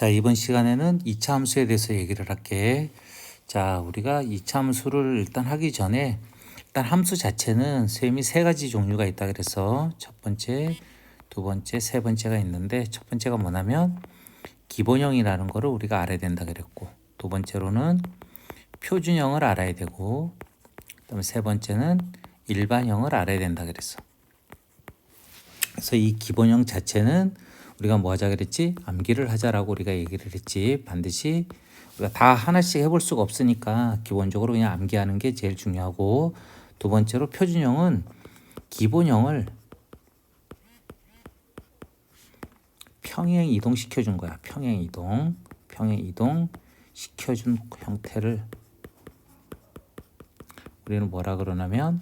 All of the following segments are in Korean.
자, 이번 시간에는 2차 함수에 대해서 얘기를 할게. 자, 우리가 2차 함수를 일단 하기 전에 일단 함수 자체는 셈이 세 가지 종류가 있다 그래서 첫 번째, 두 번째, 세 번째가 있는데 첫 번째가 뭐냐면 기본형이라는 거를 우리가 알아야 된다 그랬고, 두 번째로는 표준형을 알아야 되고, 그다음에 세 번째는 일반형을 알아야 된다 그랬어. 그래서 이 기본형 자체는 우리가 뭐 하자 그랬지? 암기를 하자라고 우리가 얘기를 했지. 반드시 우리가 다 하나씩 해볼 수가 없으니까 기본적으로 그냥 암기하는 게 제일 중요하고, 두 번째로 표준형은 기본형을 평행 이동 시켜준 거야. 평행 이동 시켜준 형태를 우리는 뭐라 그러냐면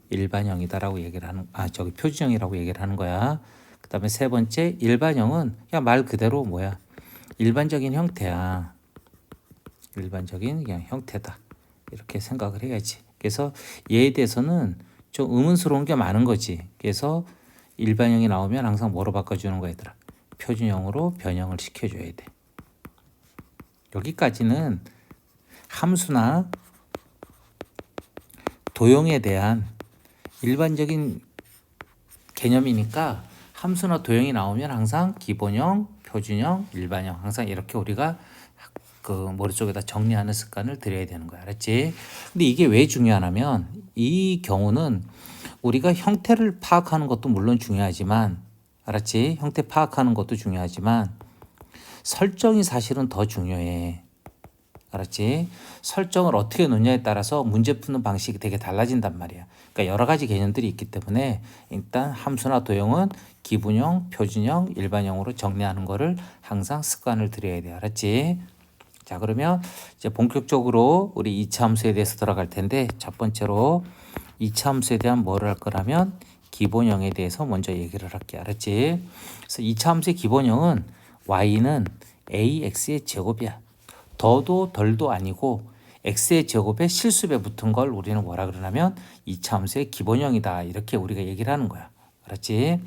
일반형이다라고 얘기를 하는, 표준형이라고 얘기를 하는 거야. 그 다음에 세 번째, 일반형은 그냥 말 그대로 뭐야? 일반적인 형태야. 일반적인 그냥 형태다. 이렇게 생각을 해야지. 그래서 얘에 대해서는 좀 의문스러운 게 많은 거지. 그래서 일반형이 나오면 항상 뭐로 바꿔주는 거야, 얘들아? 표준형으로 변형을 시켜줘야 돼. 여기까지는 함수나 도형에 대한 일반적인 개념이니까 함수나 도형이 나오면 항상 기본형, 표준형, 일반형 항상 이렇게 우리가 그 머릿속에다 정리하는 습관을 들여야 되는 거야. 알았지? 근데 이게 왜 중요하냐면 이 경우는 우리가 형태를 파악하는 것도 물론 중요하지만, 알았지? 형태 파악하는 것도 중요하지만 설정이 사실은 더 중요해. 알았지? 설정을 어떻게 놓냐에 따라서 문제 푸는 방식이 되게 달라진단 말이야. 그러니까 여러 가지 개념들이 있기 때문에 일단 함수나 도형은 기본형, 표준형, 일반형으로 정리하는 거를 항상 습관을 들여야 돼. 알았지? 자, 그러면 이제 본격적으로 우리 2차 함수에 대해서 들어갈 텐데, 첫 번째로 2차 함수에 대한 뭐를 할 거라면 기본형에 대해서 먼저 얘기를 할게. 알았지? 그래서 2차 함수의 기본형은 y는 ax의 제곱이야. 더도 덜도 아니고 x의 제곱에 실수배 붙은 걸 우리는 뭐라 그러냐면 2차 함수의 기본형이다. 이렇게 우리가 얘기를 하는 거야. 알았지?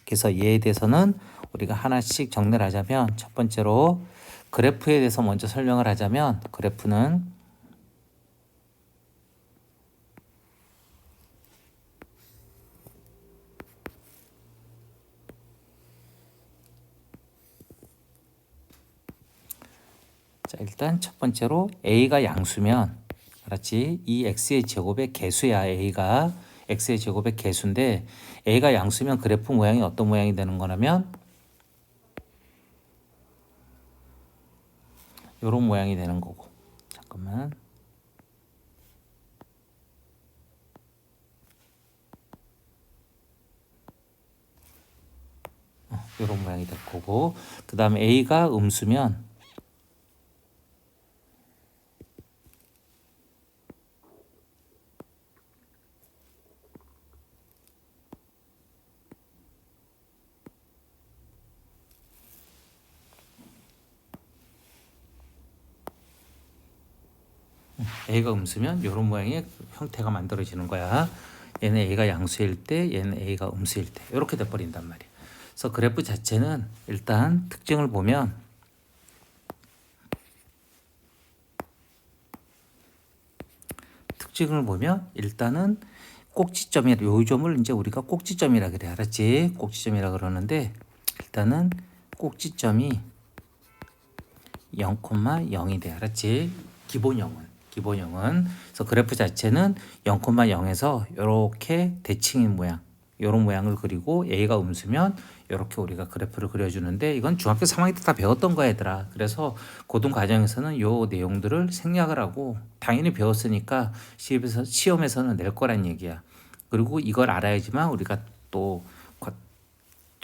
그래서 얘에 대해서는 우리가 하나씩 정리를 하자면, 첫 번째로 그래프에 대해서 먼저 설명을 하자면, 그래프는 자, 일단 첫 번째로 a가 양수면, 알았지? 이 x의 제곱의 개수야. a가 x의 제곱의 개수인데 a가 양수면 그래프 모양이 어떤 모양이 되는 거냐면 이런 모양이 되는 거고, 잠깐만, 이런 모양이 될 거고, 그 다음에 a가 음수면 a가 음수면 이런 모양의 형태가 만들어지는 거야. 얘는 a가 양수일 때, 얘는 a가 음수일 때 이렇게 돼버린단 말이야. 그래서 그래프 자체는 일단 특징을 보면 일단은 꼭지점이라, 요 점을 이제 우리가 꼭지점이라 그래. 알았지? 꼭지점이라 그러는데 일단은 꼭지점이 0,0이 돼. 알았지? 기본형은 그래서 그래프 자체는 0,0에서 이렇게 대칭인 모양, 이런 모양을 그리고 a가 음수면 이렇게 우리가 그래프를 그려주는데, 이건 중학교 3학년 때 다 배웠던 거야, 얘들아. 그래서 고등 과정에서는 요 내용들을 생략을 하고 당연히 배웠으니까 시험에서는 낼 거란 얘기야. 그리고 이걸 알아야지만 우리가 또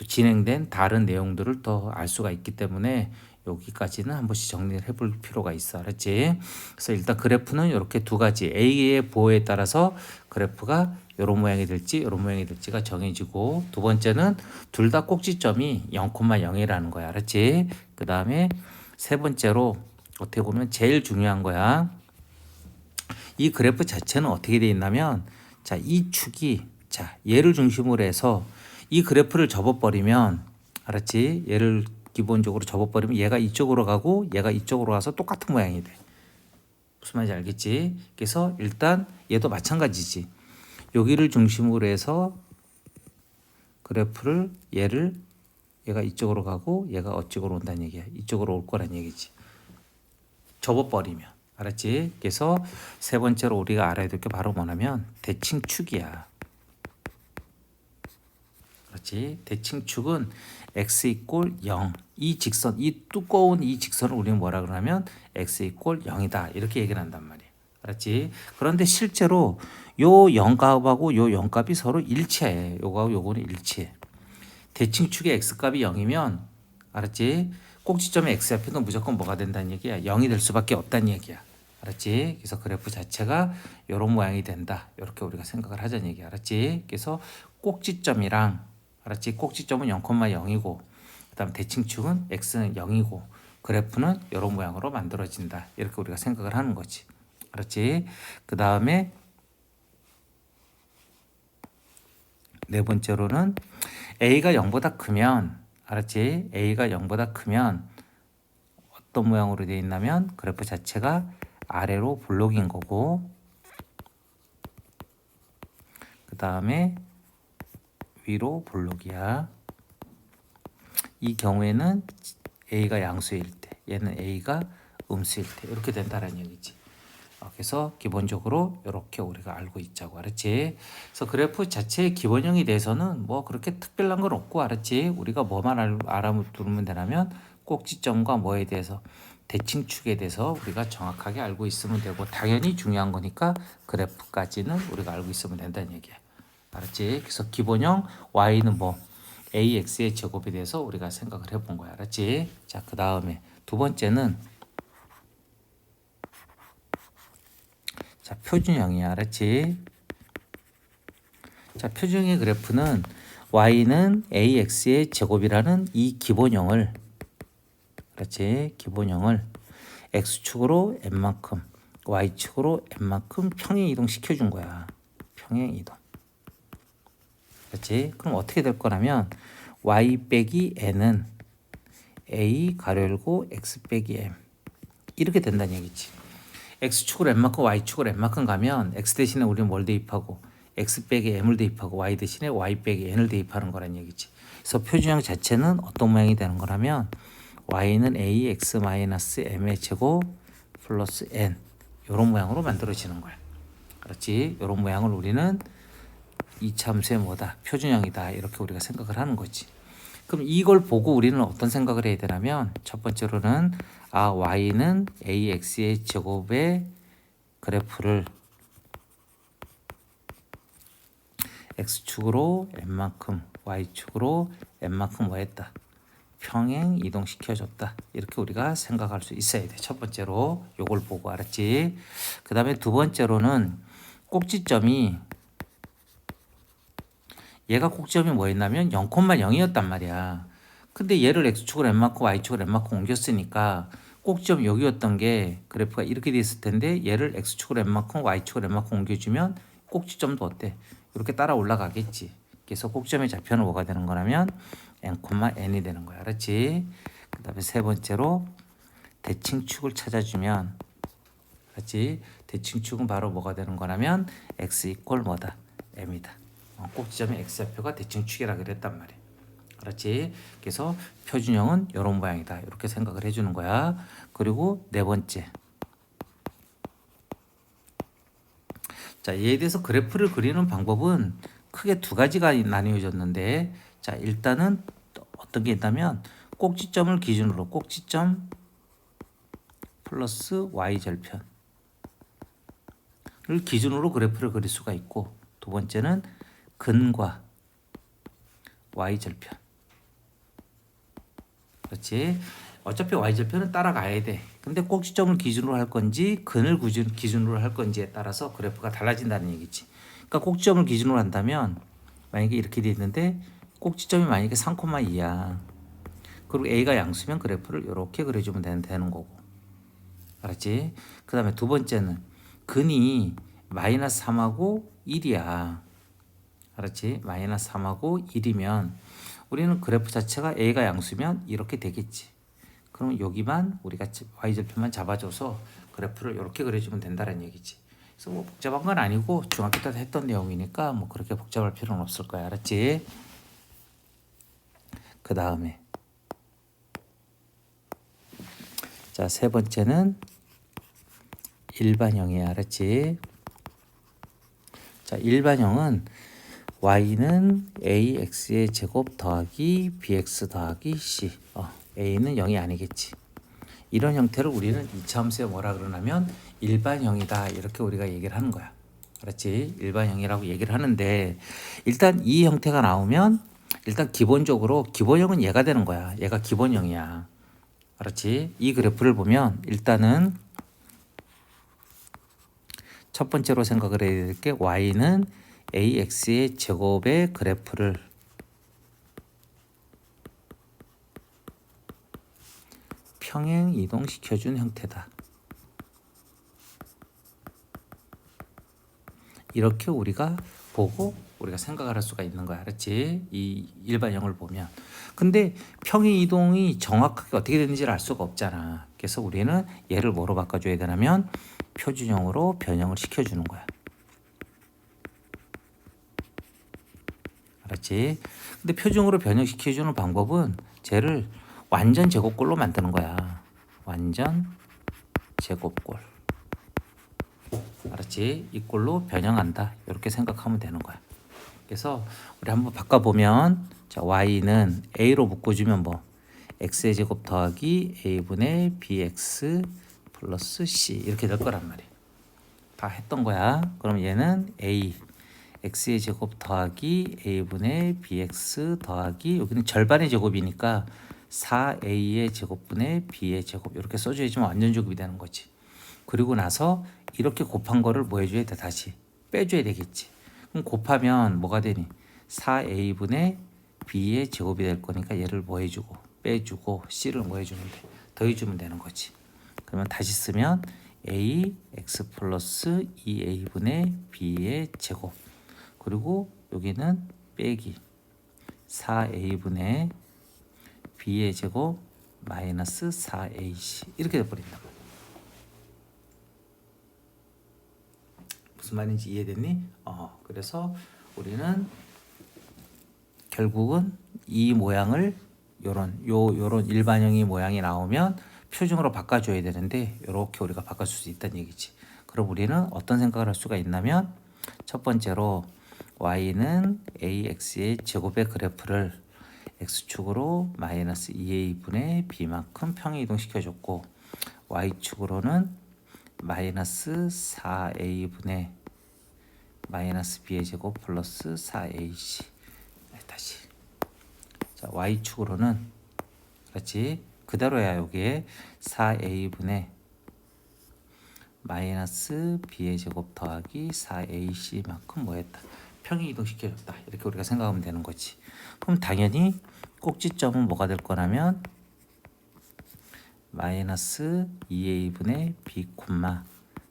진행된 다른 내용들을 더 알 수가 있기 때문에 여기까지는 한 번씩 정리를 해볼 필요가 있어. 알았지? 그래서 일단 그래프는 이렇게 두 가지, A의 보호에 따라서 그래프가 이런 모양이 될지 이런 모양이 될지가 정해지고, 두 번째는 둘 다 꼭지점이 0,0이라는 거야. 알았지? 그 다음에 세 번째로 어떻게 보면 제일 중요한 거야. 이 그래프 자체는 어떻게 돼 있냐면, 자, 이 축이, 자, 얘를 중심으로 해서 이 그래프를 접어버리면, 알았지? 얘를 기본적으로 접어버리면 얘가 이쪽으로 가고 얘가 이쪽으로 가서 똑같은 모양이 돼. 무슨 말인지 알겠지? 그래서 일단 얘도 마찬가지지. 여기를 중심으로 해서 그래프를 얘가 이쪽으로 가고 얘가 어쪽으로 온다는 얘기야. 이쪽으로 올 거란 얘기지. 접어버리면. 알았지? 그래서 세 번째로 우리가 알아야 될 게 바로 뭐냐면 대칭축이야. 그렇지? 대칭축은 x 이꼴 0. 이 직선, 이 두꺼운 이 직선을 우리는 뭐라 그러냐면 x 이꼴 0이다. 이렇게 얘기를 한단 말이야. 알았지? 그런데 실제로 요 0값하고 요 0값이 서로 일치해. 요거하고 요거는 일치해. 대칭축의 x값이 0이면 알았지? 꼭지점의 x좌표는 무조건 뭐가 된다는 얘기야? 0이 될 수밖에 없다는 얘기야. 알았지? 그래서 그래프 자체가 이런 모양이 된다. 이렇게 우리가 생각을 하자는 얘기야. 알았지? 그래서 꼭지점이랑 알았지? 꼭지점은 0,0이고 그다음 대칭축은 x는 0이고 그래프는 이런 모양으로 만들어진다. 이렇게 우리가 생각을 하는 거지. 알았지? 그 다음에 네 번째로는 a가 0보다 크면 알았지? a가 0보다 크면 어떤 모양으로 되어 있냐면 그래프 자체가 아래로 볼록인 거고 그 다음에 위로 볼록이야. 이 경우에는 a가 양수일 때 얘는 a가 음수일 때 이렇게 된다라는 얘기지. 그래서 기본적으로 이렇게 우리가 알고 있자고. 알았지? 그래서 그래프 자체의 기본형에 대해서는 뭐 그렇게 특별한 건 없고 알았지? 우리가 뭐만 알아두면 되냐면 꼭지점과 뭐에 대해서 대칭축에 대해서 우리가 정확하게 알고 있으면 되고 당연히 중요한 거니까 그래프까지는 우리가 알고 있으면 된다는 얘기야. 알았지? 그래서 기본형 y는 뭐 ax의 제곱에 대해서 우리가 생각을 해본 거야. 알았지? 자, 그 다음에 두 번째는 자, 표준형이야. 알았지? 자, 표준형의 그래프는 y는 ax의 제곱이라는 이 기본형을 그렇지? 기본형을 x축으로 n만큼 y축으로 n만큼 평행 이동시켜 준 거야. 평행 이동. 그렇지? 그럼 어떻게 될 거냐면 y 빼기 n은 a 가로 열고 x 빼기 m 이렇게 된다는 얘기지. x축으로 n만큼 y축으로 n만큼 가면 x 대신에 우리는 뭘 대입하고 x 빼기 m을 대입하고 y 대신에 y 빼기 n을 대입하는 거란 얘기지. 그래서 표준형 자체는 어떤 모양이 되는 거라면 y는 a x 마이너스 m의 제곱 플러스 n 이런 모양으로 만들어지는 거야. 그렇지? 이런 모양을 우리는 이참수의 뭐다? 표준형이다. 이렇게 우리가 생각을 하는 거지. 그럼 이걸 보고 우리는 어떤 생각을 해야 되냐면 첫 번째로는 y는 ax의 제곱의 그래프를 x축으로 n만큼 y축으로 n만큼 뭐 했다? 평행 이동시켜줬다. 이렇게 우리가 생각할 수 있어야 돼. 첫 번째로 요걸 보고 알았지? 그 다음에 두 번째로는 꼭지점이 얘가 꼭지점이 뭐였냐면 0,0이었단 말이야. 근데 얘를 x축으로 n만큼 y축으로 n만큼 옮겼으니까 꼭지점 여기였던 게 그래프가 이렇게 돼 있을 텐데 얘를 x축으로 n만큼 y축으로 n만큼 옮겨주면 꼭지점도 어때? 이렇게 따라 올라가겠지. 그래서 꼭지점의 좌표는 뭐가 되는 거냐면 n,n이 되는 거야. 알았지? 그 다음에 세 번째로 대칭축을 찾아주면 알았지? 대칭축은 바로 뭐가 되는 거냐면 x 이꼴 뭐다? m이다. 꼭지점의 x좌표가 대칭축이라 그랬단 말이야. 알았지? 그래서 표준형은 이런 모양이다. 이렇게 생각을 해주는 거야. 그리고 네 번째. 자, 얘에 대해서 그래프를 그리는 방법은 크게 두 가지가 나뉘어졌는데 자, 일단은 어떤 게 있다면 꼭지점을 기준으로 꼭지점 플러스 y절편을 기준으로 그래프를 그릴 수가 있고 두 번째는 근과 y절편. 그렇지? 어차피 y절편은 따라가야 돼. 근데 꼭지점을 기준으로 할 건지 근을 기준으로 할 건지에 따라서 그래프가 달라진다는 얘기지. 그러니까 꼭지점을 기준으로 한다면 만약에 이렇게 돼 있는데 꼭지점이 만약에 3,2야. 그리고 a가 양수면 그래프를 이렇게 그려주면 되는 거고. 알았지? 그 다음에 두 번째는 근이 마이너스 3하고 1이야. 알았지? 마이너스 3하고 1이면 우리는 그래프 자체가 A가 양수면 이렇게 되겠지. 그럼 여기만 우리가 y절편만 잡아줘서 그래프를 이렇게 그려주면 된다는 얘기지. 그래서 뭐 복잡한 건 아니고 중학교 때 했던 내용이니까 뭐 그렇게 복잡할 필요는 없을 거야. 알았지? 그 다음에 자, 세 번째는 일반형이야. 알았지? 자, 일반형은 y는 ax의 제곱 더하기 bx 더하기 c. a는 0이 아니겠지. 이런 형태를 우리는 2차 함수에 뭐라 그러냐면 일반형이다. 이렇게 우리가 얘기를 하는 거야. 알았지? 일반형이라고 얘기를 하는데 일단 이 형태가 나오면 일단 기본적으로 기본형은 얘가 되는 거야. 얘가 기본형이야. 알았지? 이 그래프를 보면 일단은 첫 번째로 생각을 해야 될 게 y는 ax의 제곱의 그래프를 평행 이동시켜준 형태다. 이렇게 우리가 보고 우리가 생각을 할 수가 있는 거야. 알았지? 이 일반형을 보면. 근데 평행 이동이 정확하게 어떻게 되는지를 알 수가 없잖아. 그래서 우리는 얘를 뭐로 바꿔줘야 되냐면 표준형으로 변형을 시켜주는 거야. 알았지? 근데 표준으로 변형시켜주는 방법은 쟤를 완전 제곱꼴로 만드는 거야. 완전 제곱꼴. 알았지? 이 꼴로 변형한다. 이렇게 생각하면 되는 거야. 그래서 우리 한번 바꿔보면 자, y는 a로 묶어주면 뭐 x의 제곱 더하기 a분의 bx 플러스 c 이렇게 될 거란 말이야. 다 했던 거야. 그럼 얘는 a x의 제곱 더하기 a분의 bx 더하기 여기는 절반의 제곱이니까 4a의 제곱분의 b의 제곱 이렇게 써줘야지만 완전 제곱이 되는 거지. 그리고 나서 이렇게 곱한 거를 뭐 해줘야 돼? 다시 빼줘야 되겠지. 그럼 곱하면 뭐가 되니? 4a분의 b의 제곱이 될 거니까 얘를 뭐 해주고 빼주고 c를 뭐 해주면 돼? 더해주면 되는 거지. 그러면 다시 쓰면 a x 플러스 2a분의 b의 제곱 그리고 여기는 빼기 4a분의 b의 제곱 마이너스 4ac 이렇게 돼버린다. 무슨 말인지 이해됐니? 그래서 우리는 결국은 이 모양을 요런 일반형의 모양이 나오면 표준으로 바꿔줘야 되는데 이렇게 우리가 바꿔줄 수 있다는 얘기지. 그럼 우리는 어떤 생각을 할 수가 있냐면 첫 번째로 y는 ax의 제곱의 그래프를 x축으로 마이너스 2a분의 b만큼 평행 이동시켜줬고 y축으로는 마이너스 4a분의 마이너스 b의 제곱 플러스 4ac 다시 자 y축으로는 그렇지 그대로야. 여기에 4a분의 마이너스 b의 제곱 더하기 4ac만큼 뭐했다 평행 이동시켜줬다. 이렇게 우리가 생각하면 되는 거지. 그럼 당연히 꼭지점은 뭐가 될 거냐면 마이너스 2a분의 b,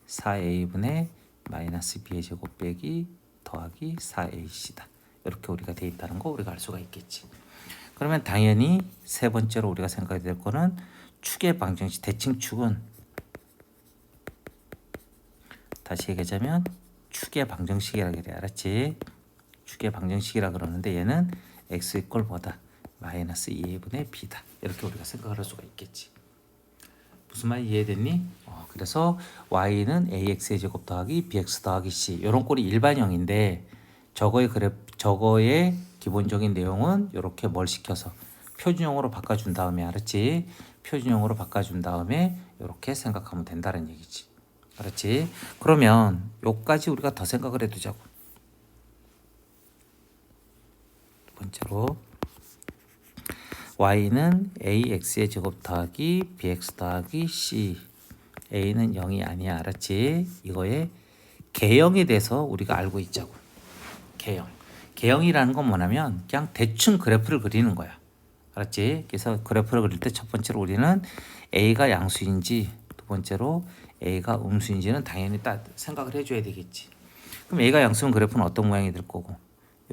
4a분의 마이너스 b의 제곱 빼기 더하기 4ac다. 이렇게 우리가 돼 있다는 거 우리가 알 수가 있겠지. 그러면 당연히 세 번째로 우리가 생각해야 될 거는 축의 방정식. 대칭축은 다시 얘기하자면 축의 방정식이라 그래. 알았지? 축의 방정식이라 그러는데 얘는 x 이퀄 뭐다? 마이너스 2a분의 b다. 이렇게 우리가 생각을 할 수가 있겠지. 무슨 말이 이해됐니? 그래서 y는 ax의 제곱 더하기 bx 더하기 c 이런 꼴이 일반형인데 저거의 기본적인 내용은 이렇게 뭘 시켜서 표준형으로 바꿔준 다음에 알았지? 표준형으로 바꿔준 다음에 이렇게 생각하면 된다는 얘기지. 알았지? 그러면 요까지 우리가 더 생각을 해두자고. 두 번째로 y는 ax의 제곱 더하기 bx 더하기 c a는 0이 아니야. 알았지? 이거의 개형에 대해서 우리가 알고 있자고. 개형이라는 건 뭐냐면 그냥 대충 그래프를 그리는 거야. 알았지? 그래서 그래프를 그릴 때 첫 번째로 우리는 a가 양수인지 두 번째로 a가 음수인지는 당연히 딱 생각을 해줘야 되겠지. 그럼 a가 양수면 그래프는 어떤 모양이 될 거고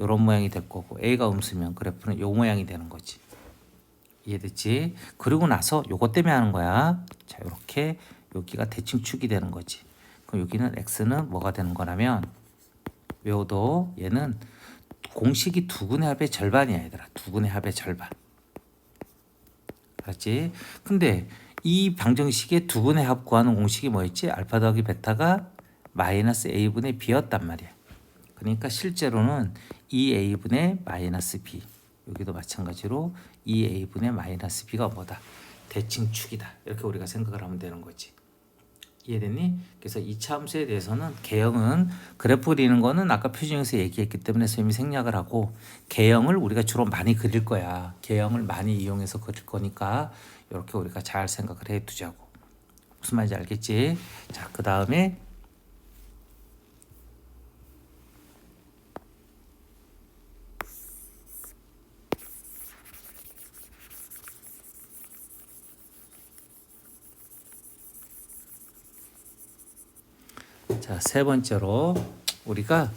이런 모양이 될 거고 A가 음수면 그래프는 요 모양이 되는 거지. 이해됐지? 그리고 나서 요것 때문에 하는 거야. 자, 이렇게 여기가 대칭축이 되는 거지. 그럼 여기는 x는 뭐가 되는 거라면 외워도 얘는 공식이 두근의 합의 절반이야 얘들아. 두근의 합의 절반. 알았지? 근데 이 방정식의 두근의 합 구하는 공식이 뭐였지? 알파 더하기 베타가 마이너스 a분의 b였단 말이야. 그러니까 실제로는 2a분의 마이너스 b. 여기도 마찬가지로 2a분의 마이너스 b가 뭐다? 대칭축이다. 이렇게 우리가 생각을 하면 되는 거지. 이해됐니? 그래서 이차 함수에 대해서는 개형은 그래프 그리는 거는 아까 표준형에서 얘기했기 때문에 선생님이 생략을 하고 개형을 우리가 주로 많이 그릴 거야. 개형을 많이 이용해서 그릴 거니까 이렇게 우리가 잘 생각을 해 두자고. 무슨 말인지 알겠지? 자, 그 다음에 자, 세 번째로 우리가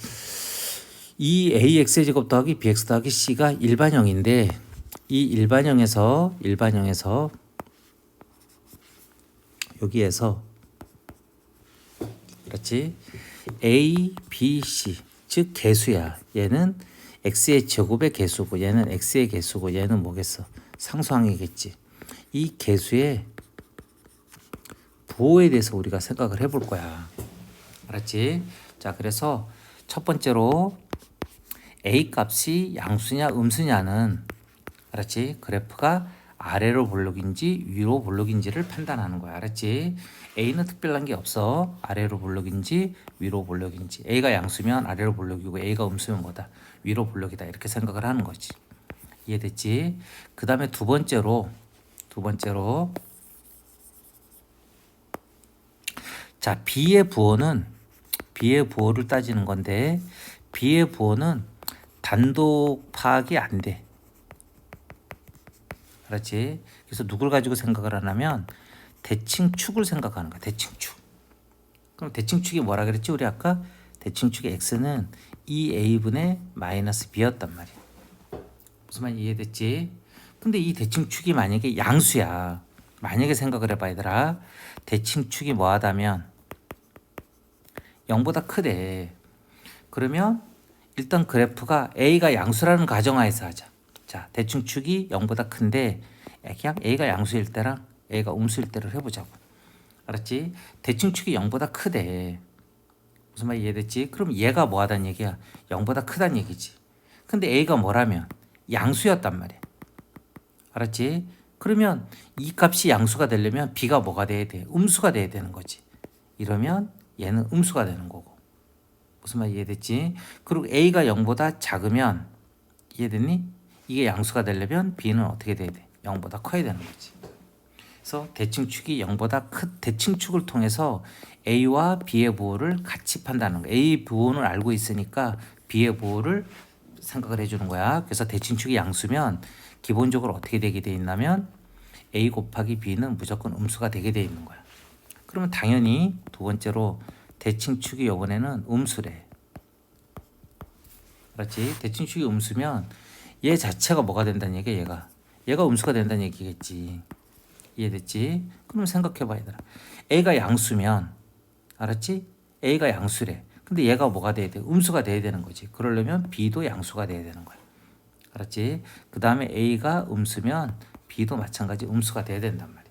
이 ax의 제곱 더하기 bx 더하기 c가 일반형인데 이 일반형에서 여기에서 그렇지 a, b, c 즉 개수야. 얘는 x의 제곱의 개수고 얘는 x의 개수고 얘는 뭐겠어? 상수항이겠지. 이 개수의 부호에 대해서 우리가 생각을 해볼 거야. 알았지? 자, 그래서 첫 번째로 a 값이 양수냐 음수냐는 알았지? 그래프가 아래로 볼록인지 위로 볼록인지를 판단하는 거야. 알았지? a는 특별한 게 없어. 아래로 볼록인지 위로 볼록인지. a가 양수면 아래로 볼록이고 a가 음수면 뭐다? 위로 볼록이다. 이렇게 생각을 하는 거지. 이해됐지? 그 다음에 두 번째로 자, b의 부호를 따지는 건데 b의 부호는 단독 파악이 안 돼. 알았지? 그래서 누굴 가지고 생각을 하냐면 대칭축을 생각하는 거야. 대칭축. 그럼 대칭축이 뭐라 그랬지? 우리 아까 대칭축의 x는 2a분의 마이너스 b였단 말이야. 무슨 말인지 이해됐지? 근데 이 대칭축이 만약에 양수야. 만약에 생각을 해봐 얘들아. 대칭축이 뭐하다면 0보다 크대. 그러면 일단 그래프가 a가 양수라는 가정하에서 하자. 자, 대칭축이 0보다 큰데 그냥 a가 양수일 때랑 a가 음수일 때를 해보자고. 알았지? 대칭축이 0보다 크대. 무슨 말 이해됐지? 그럼 얘가 뭐하다는 얘기야? 0보다 크다는 얘기지. 근데 a가 뭐라면 양수였단 말이야. 알았지? 그러면 이 값이 양수가 되려면 b가 뭐가 돼야 돼? 음수가 돼야 되는 거지. 이러면 얘는 음수가 되는 거고. 무슨 말 이해됐지? 그리고 a가 0보다 작으면 이해됐니? 이게 양수가 되려면 b는 어떻게 돼야 돼? 0보다 커야 되는 거지. 그래서 대칭축이 0보다 큰 대칭축을 통해서 a와 b의 부호를 같이 판단하는 거야. a 부호는 알고 있으니까 b의 부호를 생각을 해주는 거야. 그래서 대칭축이 양수면 기본적으로 어떻게 되게 돼 있냐면 a 곱하기 b는 무조건 음수가 되게 돼 있는 거야. 그러면 당연히 두 번째로 대칭축이 이번에는 음수래. 그렇지? 대칭축이 음수면 얘 자체가 뭐가 된다는 얘기야? 얘가 음수가 된다는 얘기겠지. 이해됐지? 그럼 생각해봐 얘들아. a가 양수면 알았지? a가 양수래. 근데 얘가 뭐가 돼야 돼? 음수가 돼야 되는 거지. 그러려면 b도 양수가 돼야 되는 거야. 알았지? 그 다음에 a가 음수면 b도 마찬가지 음수가 돼야 된단 말이야.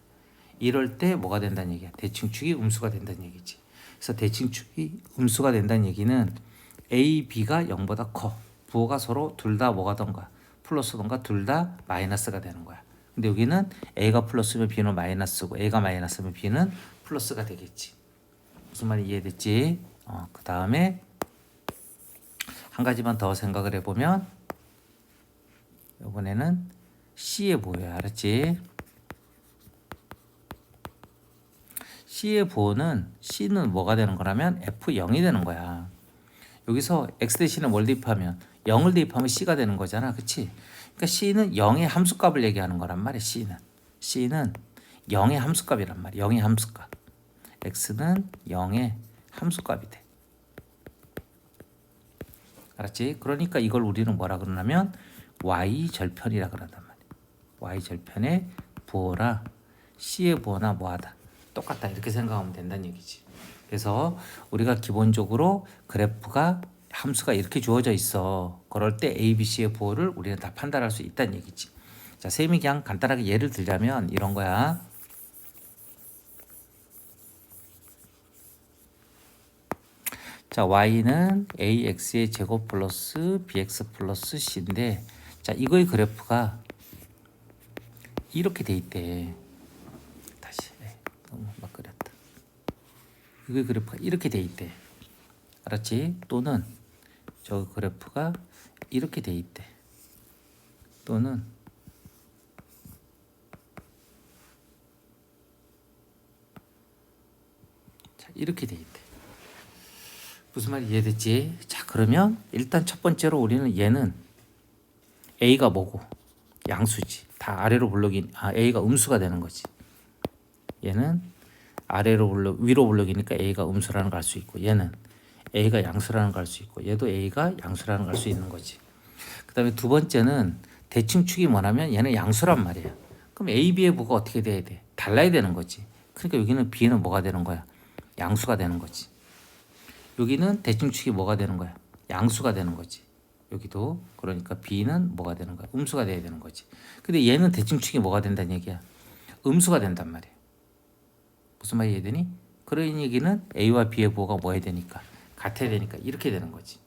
이럴 때 뭐가 된다는 얘기야? 대칭축이 음수가 된다는 얘기지. 그래서 대칭축이 음수가 된다는 얘기는 a, b가 0보다 커. 부호가 서로 둘 다 뭐가던가 플러스던가 둘 다 마이너스가 되는 거야. 근데 여기는 a가 플러스면 b는 마이너스고 a가 마이너스면 b는 플러스가 되겠지. 무슨 말이 이해됐지? 그 다음에 한 가지만 더 생각을 해보면 이번에는 c의 부호야. 알았지? c의 부호는 c는 뭐가 되는 거라면 f0이 되는 거야. 여기서 x 대신에 뭘 대입하면 0을 대입하면 c가 되는 거잖아. 그치? 그러니까 c는 0의 함수값을 얘기하는 거란 말이야. c는 0의 함수값이란 말이야. 0의 함수값. x는 0의 함수값이 돼. 알았지? 그러니까 이걸 우리는 뭐라 그러냐면 y 절편이라 그런단 말이야. y 절편의 부호라 c의 부호나 뭐하다 똑같다 이렇게 생각하면 된다는 얘기지. 그래서 우리가 기본적으로 그래프가 함수가 이렇게 주어져 있어. 그럴 때 a, b, c의 부호를 우리는 다 판단할 수 있다는 얘기지. 자, 쌤이 그냥 간단하게 예를 들자면 이런 거야. 자, y는 ax의 제곱 플러스 bx 플러스 c인데, 자, 이거의 그래프가 이렇게 돼 있대. 다시 너무 막 그렸다. 이거의 그래프가 이렇게 돼 있대. 알았지? 또는 저 그래프가 이렇게 돼 있대. 또는 자, 이렇게 돼 있대. 무슨 말이 이해됐지? 자, 그러면 일단 첫 번째로 우리는 얘는 a가 뭐고 양수지. 다 아래로 블록이 a가 음수가 되는 거지. 얘는 아래로 블록 위로 블록이니까 a가 음수라는 걸 알 수 있고, 얘는 a가 양수라는 걸 알 수 있고, 얘도 a가 양수라는 걸 알 수 있는 거지. 그다음에 두 번째는 대칭축이 뭐냐면 얘는 양수란 말이야. 그럼 a, b의 부가 어떻게 돼야 돼? 달라야 되는 거지. 그러니까 여기는 b는 뭐가 되는 거야? 양수가 되는 거지. 여기는 대칭축이 뭐가 되는 거야? 양수가 되는 거지. 여기도 그러니까 b는 뭐가 되는 거야? 음수가 돼야 되는 거지. 근데 얘는 대칭축이 뭐가 된다는 얘기야? 음수가 된단 말이야. 무슨 말이 이해되니? 그런 얘기는 a와 b의 부호가 뭐 해야 되니까? 같아야 되니까 이렇게 되는 거지.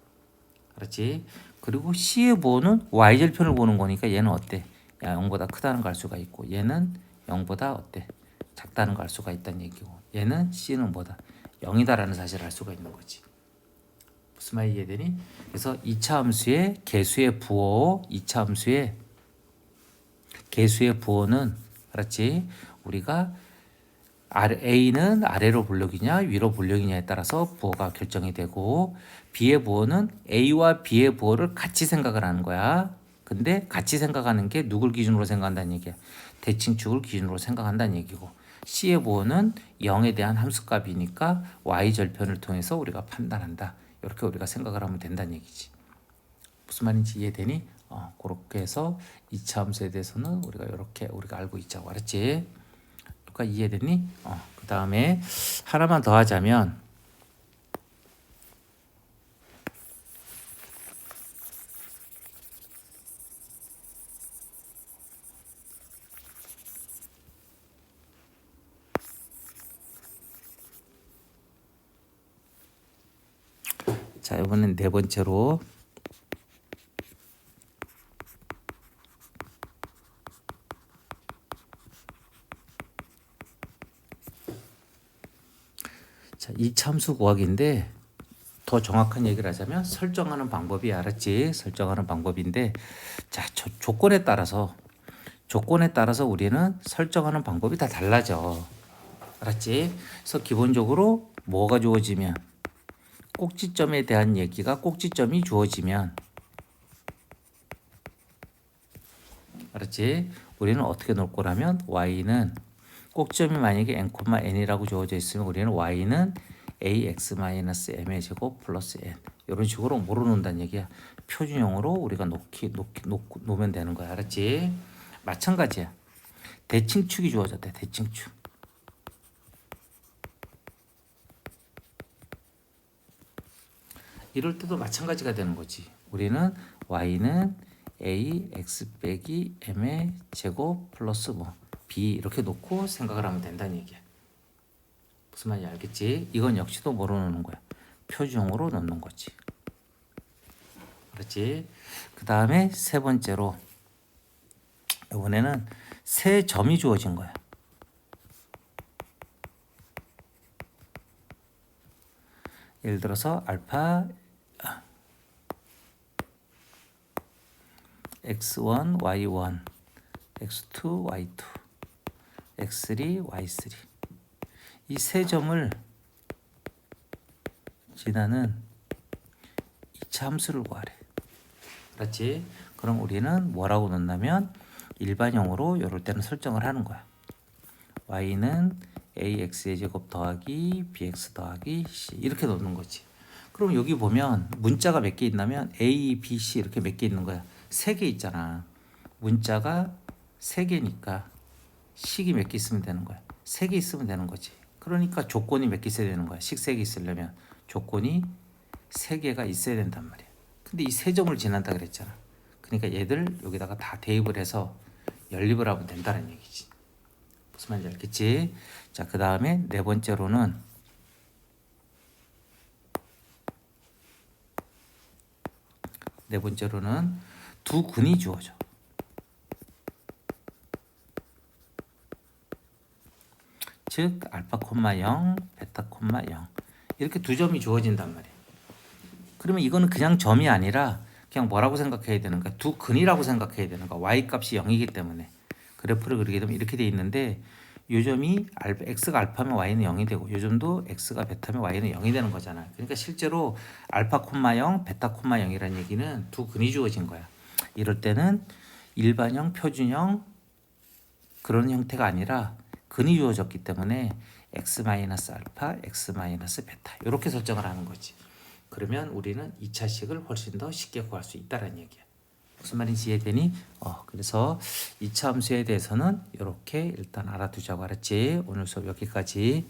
그렇지? 그리고 c의 부호는 y절편을 보는 거니까 얘는 어때? 야, 0보다 크다는 걸 알 수가 있고, 얘는 0보다 어때? 작다는 걸 알 수가 있다는 얘기고, 얘는 c는 뭐다? 0이다라는 사실을 알 수가 있는 거지. 무슨 말이 이해되니? 그래서 2차 함수의 개수의 부호, 2차 함수의 개수의 부호는 알았지? 우리가 A는 아래로 블록이냐 위로 블록이냐에 따라서 부호가 결정이 되고, B의 부호는 A와 B의 부호를 같이 생각을 하는 거야. 근데 같이 생각하는 게 누굴 기준으로 생각한다는 얘기야? 대칭축을 기준으로 생각한다는 얘기고, C의 부호는 0에 대한 함수값이니까 Y절편을 통해서 우리가 판단한다. 이렇게 우리가 생각을 하면 된다는 얘기지. 무슨 말인지 이해되니? 그렇게 해서 2차 함수에 대해서는 우리가 이렇게 우리가 알고 있자고. 알았지? 그러니까 이해됐니? 그 다음에 하나만 더 하자면, 자, 이번엔 네 번째로 자, 이참수 구하기인데, 더 정확한 얘기를 하자면 설정하는 방법이, 알았지? 설정하는 방법인데, 자, 조건에 따라서 우리는 설정하는 방법이 다 달라져. 알았지? 그래서 기본적으로 뭐가 주어지면, 꼭지점에 대한 얘기가 꼭지점이 주어지면, 알았지? 우리는 어떻게 놓을 거라면 y는 꼭지점이 만약에 n,n이라고 주어져 있으면 우리는 y는 ax-m의 제곱 플러스 n, 이런 식으로 뭐로 놓는다는 얘기야? 표준형으로 우리가 놓으면 되는 거야. 알았지? 마찬가지야. 대칭축이 주어졌대. 대칭축. 이럴 때도 마찬가지가 되는 거지. 우리는 y는 a x 빼기 m의 제곱 플러스 b 이렇게 놓고 생각을 하면 된다는 얘기야. 무슨 말인지 알겠지? 이건 역시도 뭐로 놓는 거야? 표준형으로 놓는 거지. 그렇지? 그 다음에 세 번째로 이번에는 세 점이 주어진 거야. 예를 들어서 알파 x1, y1, x2, y2, x3, y3, 이 세 점을 지나는 2차 함수를 구하래. 그렇지? 그럼 우리는 뭐라고 넣냐면 일반형으로 이럴 때는 설정을 하는 거야. y는 ax의 제곱 더하기 bx 더하기 c 이렇게 놓는 거지. 그럼 여기 보면 문자가 몇 개 있냐면 A, B, C 이렇게 몇 개 있는 거야. 3개 있잖아. 문자가 3개니까 식이 몇 개 있으면 되는 거야. 3개 있으면 되는 거지. 그러니까 조건이 몇 개 있어야 되는 거야. 식 3개 있으려면 조건이 3개가 있어야 된단 말이야. 근데 이 3점을 지난다 그랬잖아. 그러니까 얘들 여기다가 다 대입을 해서 연립을 하면 된다는 얘기지. 무슨 말인지 알겠지? 자, 그 다음에 네 번째로는 두 근이 주어져. 즉 알파 콤마 0, 베타 콤마 0 이렇게 두 점이 주어진단 말이야. 그러면 이거는 그냥 점이 아니라 그냥 뭐라고 생각해야 되는가? 두 근이라고 생각해야 되는가? y 값이 0이기 때문에 그래프를 그리게 되면 이렇게 돼 있는데 요 점이 x가 알파면 y는 0이 되고 요 점도 x가 베타면 y는 0이 되는 거잖아. 그러니까 실제로 알파 콤마 0, 베타 콤마 0이라는 얘기는 두 근이 주어진 거야. 이럴 때는 일반형, 표준형 그런 형태가 아니라 근이 주어졌기 때문에 x 마이너스 알파, x 마이너스 베타 이렇게 설정을 하는 거지. 그러면 우리는 2차식을 훨씬 더 쉽게 구할 수 있다는 얘기야. 무슨 말인지 이해되니? 그래서 2차 함수에 대해서는 이렇게 일단 알아두자고 알았지? 오늘 수업 여기까지.